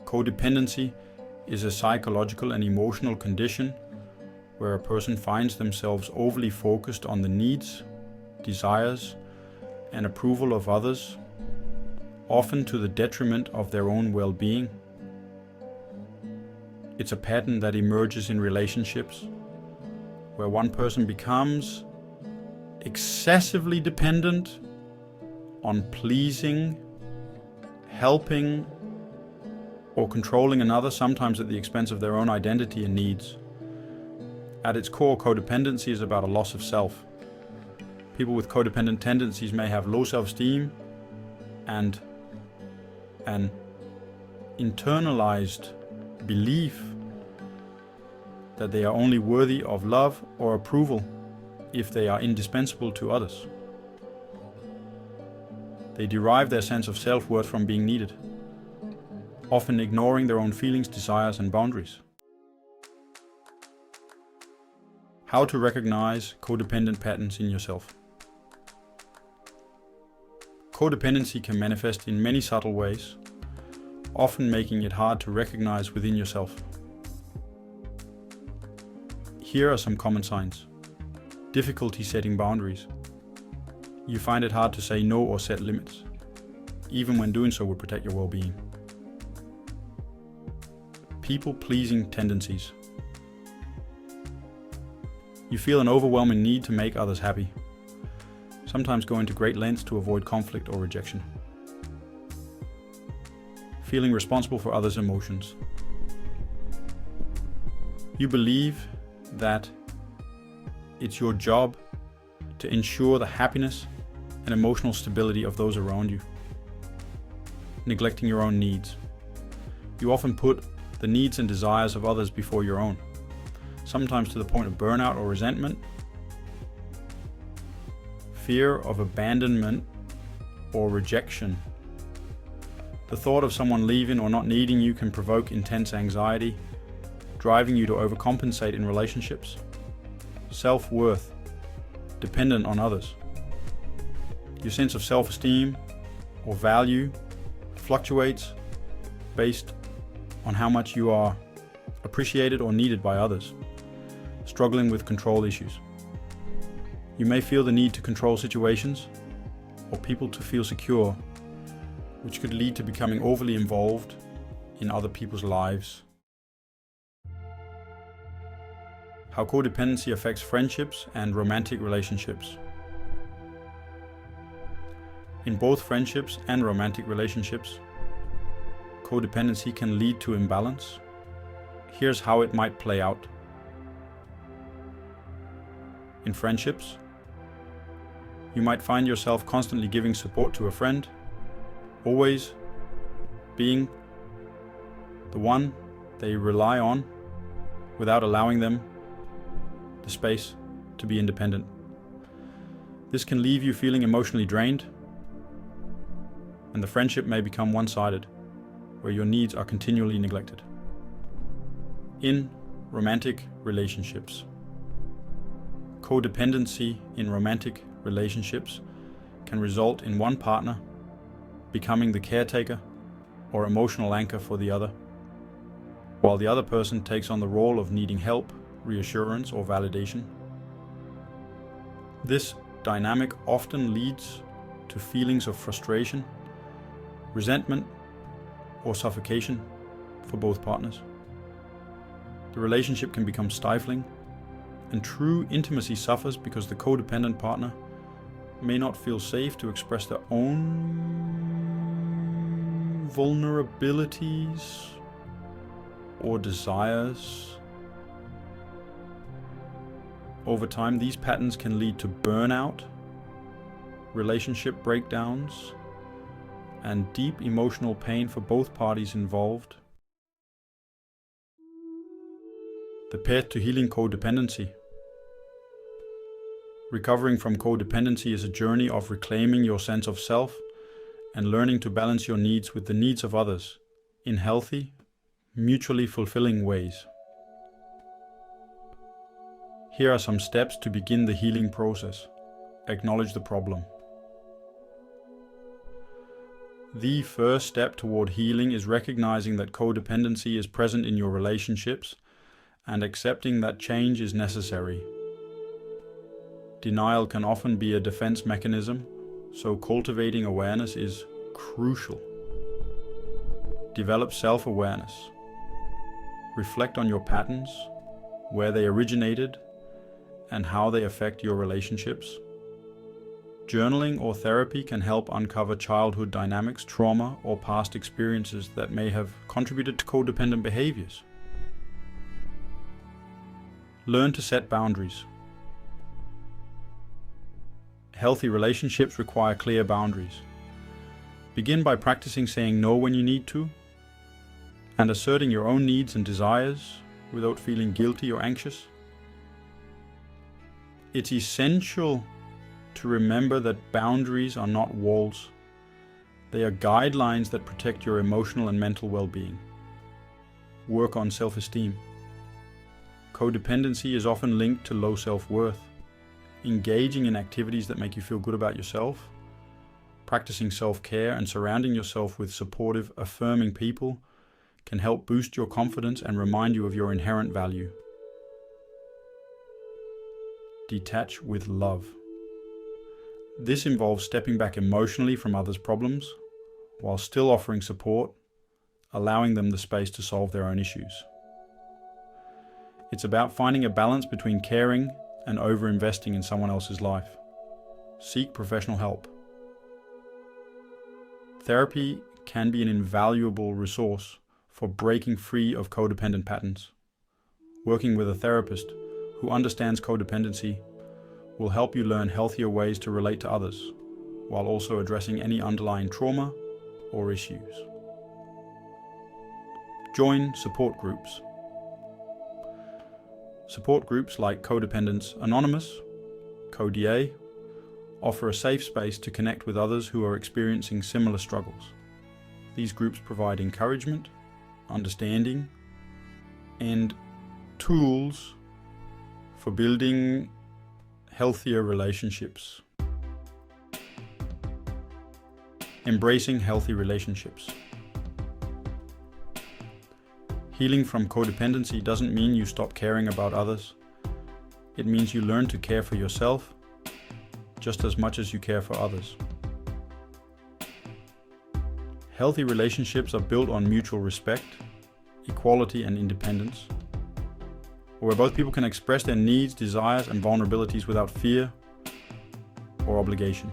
Codependency is a psychological and emotional condition where a person finds themselves overly focused on the needs, desires, and approval of others, often to the detriment of their own well-being. It's a pattern that emerges in relationships, where one person becomes excessively dependent on pleasing, helping, or controlling another, sometimes at the expense of their own identity and needs. At its core, codependency is about a loss of self. People with codependent tendencies may have low self-esteem and an internalized belief that they are only worthy of love or approval if they are indispensable to others. They derive their sense of self-worth from being needed, often ignoring their own feelings, desires, and boundaries. How to recognize codependent patterns in yourself. Codependency can manifest in many subtle ways, often making it hard to recognize within yourself. Here are some common signs. Difficulty setting boundaries. You find it hard to say no or set limits, even when doing so would protect your well-being. People-pleasing tendencies. You feel an overwhelming need to make others happy, sometimes going to great lengths to avoid conflict or rejection. Feeling responsible for others' emotions. You believe that it's your job to ensure the happiness and emotional stability of those around you, neglecting your own needs. You often put the needs and desires of others before your own, sometimes to the point of burnout or resentment. Fear of abandonment or rejection. The thought of someone leaving or not needing you can provoke intense anxiety, driving you to overcompensate in relationships. Self-worth, dependent on others. Your sense of self-esteem or value fluctuates based on how much you are appreciated or needed by others, struggling with control issues. You may feel the need to control situations or people to feel secure, which could lead to becoming overly involved in other people's lives. How codependency affects friendships and romantic relationships. In both friendships and romantic relationships, codependency can lead to imbalance. Here's how it might play out. In friendships, you might find yourself constantly giving support to a friend, always being the one they rely on without allowing them the space to be independent. This can leave you feeling emotionally drained, and the friendship may become one-sided, where your needs are continually neglected. In romantic relationships. Codependency in romantic relationships can result in one partner becoming the caretaker or emotional anchor for the other, while the other person takes on the role of needing help, reassurance, or validation. This dynamic often leads to feelings of frustration, resentment, or suffocation for both partners. The relationship can become stifling, and true intimacy suffers because the codependent partner may not feel safe to express their own vulnerabilities or desires. Over time, these patterns can lead to burnout, relationship breakdowns, and deep emotional pain for both parties involved. The path to healing codependency. Recovering from codependency is a journey of reclaiming your sense of self and learning to balance your needs with the needs of others in healthy, mutually fulfilling ways. Here are some steps to begin the healing process. Acknowledge the problem. The first step toward healing is recognizing that codependency is present in your relationships and accepting that change is necessary. Denial can often be a defense mechanism, so cultivating awareness is crucial. Develop self-awareness. Reflect on your patterns, where they originated, and how they affect your relationships. Journaling or therapy can help uncover childhood dynamics, trauma, or past experiences that may have contributed to codependent behaviors. Learn to set boundaries. Healthy relationships require clear boundaries. Begin by practicing saying no when you need to, and asserting your own needs and desires without feeling guilty or anxious. It's essential to remember that boundaries are not walls. They are guidelines that protect your emotional and mental well-being. Work on self-esteem. Codependency is often linked to low self-worth. Engaging in activities that make you feel good about yourself, practicing self-care and surrounding yourself with supportive, affirming people can help boost your confidence and remind you of your inherent value. Detach with love. This involves stepping back emotionally from others' problems, while still offering support, allowing them the space to solve their own issues. It's about finding a balance between caring and over-investing in someone else's life. Seek professional help. Therapy can be an invaluable resource for breaking free of codependent patterns. Working with a therapist who understands codependency will help you learn healthier ways to relate to others, while also addressing any underlying trauma or issues. Join support groups. Support groups like Codependents Anonymous, CodeA, offer a safe space to connect with others who are experiencing similar struggles. These groups provide encouragement, understanding, and tools for building healthier relationships. Embracing healthy relationships. Healing from codependency doesn't mean you stop caring about others. It means you learn to care for yourself just as much as you care for others. Healthy relationships are built on mutual respect, equality, and independence, where both people can express their needs, desires, and vulnerabilities without fear or obligation.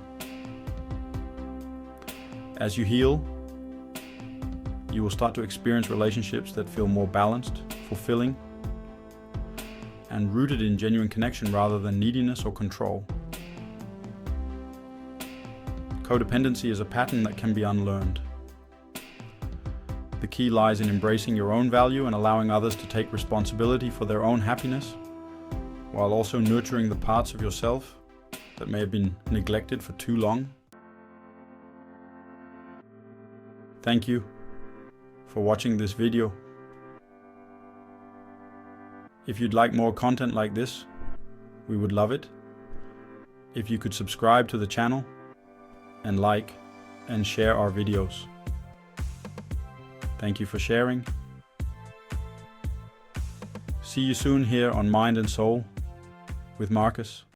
As you heal, you will start to experience relationships that feel more balanced, fulfilling, and rooted in genuine connection rather than neediness or control. Codependency is a pattern that can be unlearned. The key lies in embracing your own value and allowing others to take responsibility for their own happiness, while also nurturing the parts of yourself that may have been neglected for too long. Thank you for watching this video. If you'd like more content like this, we would love it if you could subscribe to the channel and like and share our videos. Thank you for sharing. See you soon here on Mind and Soul with Marcus.